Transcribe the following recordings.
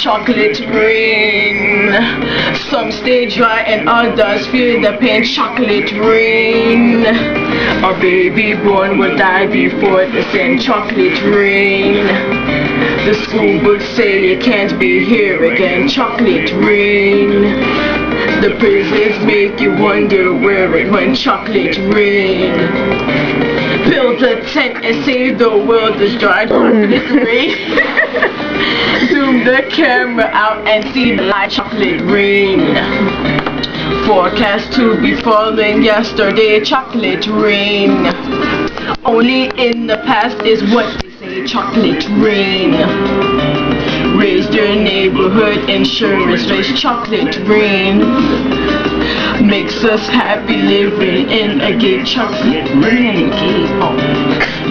chocolate rain. Some stay dry and others feel the pain. Chocolate rain. A baby born will die before the send chocolate rain. The school books say it can't be here again. Chocolate rain. The prisons make you wonder where it went. Chocolate rain. Build a tent and say the world is dry. Chocolate rain. Zoom the camera out and see the light. Chocolate rain. Forecast to be falling yesterday. Chocolate rain. Only in the past is what they say. Chocolate rain. Raise your neighborhood insurance rates. Chocolate rain. Makes us happy living in a gay. Chocolate rain.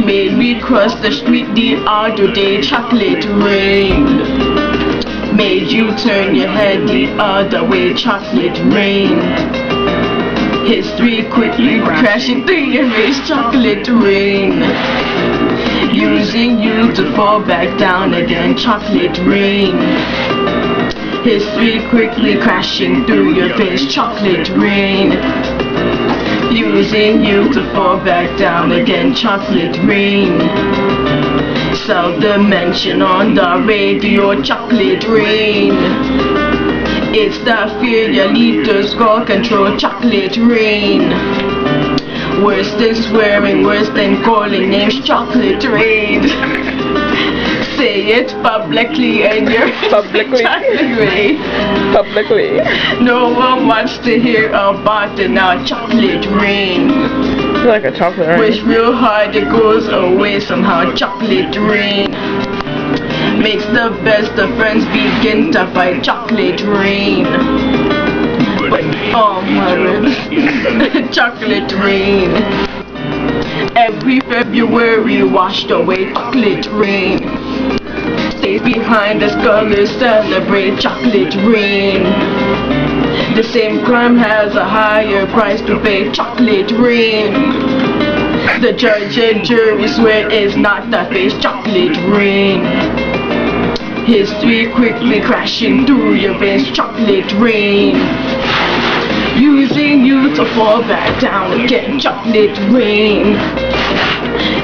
Made me cross the street the other day. Chocolate rain. Made you turn your head the other way. Chocolate rain. History quickly crashing through your face. Chocolate rain. Using you to fall back down again. Chocolate rain. History quickly crashing through your face. Chocolate rain. Using you to fall back down again. Chocolate rain. Seldom mention on the radio. Chocolate rain. It's the fear your leaders call control. Chocolate rain. Worse than swearing, worse than calling names. Chocolate rain. Say it publicly and you're Publicly. chocolate rain. Publicly. No one wants to hear about it now. Chocolate rain. I feel like a chocolate rain. Wish real hard it goes away somehow. Chocolate rain. Makes the best of friends begin to fight. Chocolate rain. But oh my chocolate rain. Every February washed away. Chocolate rain. Stays behind the scholars celebrate. Chocolate rain. The same crime has a higher price to pay. Chocolate rain. The judge and jury swear it's not the face. Chocolate rain. History quickly crashing through your veins. Chocolate rain. Using you to fall back down again. Chocolate rain.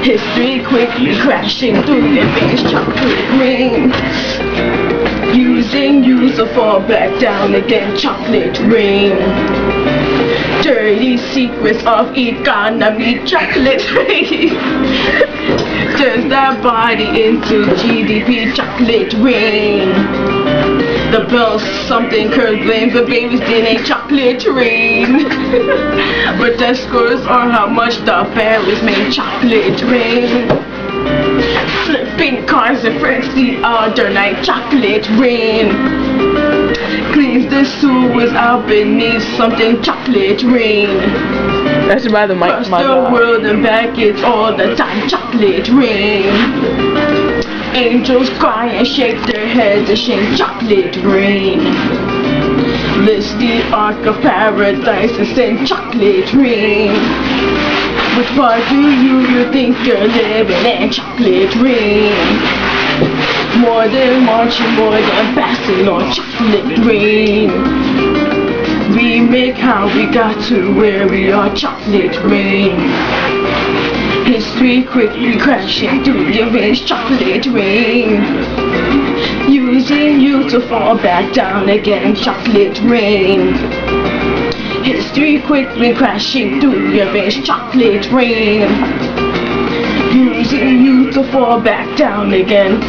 History quickly crashing through your veins. Chocolate rain. Using you to fall back down again. Chocolate rain. Dirty secrets of economy. Chocolate rain. Turns that body into GDP. Chocolate rain. The bills, something Kurt blames the baby's DNA. Chocolate rain. But the scores are how much the parents made. Chocolate rain. Flipping cars and friends the other night. Chocolate rain. Cleans the sewers out beneath something. Chocolate rain. That's by the mic. Across the world and back it's all the time. Chocolate rain. Angels cry and shake their heads and shame. Chocolate rain. List the ark of paradise and send chocolate rain. Which part do you think you're living in? Chocolate rain. More than marching, more than passing on. Chocolate rain. We make how we got to where we are. Chocolate rain. History quickly crashing through your veins. Chocolate rain. Using you to fall back down again. Chocolate rain. History quickly crashing through your veins. Chocolate rain. Using you to fall back down again.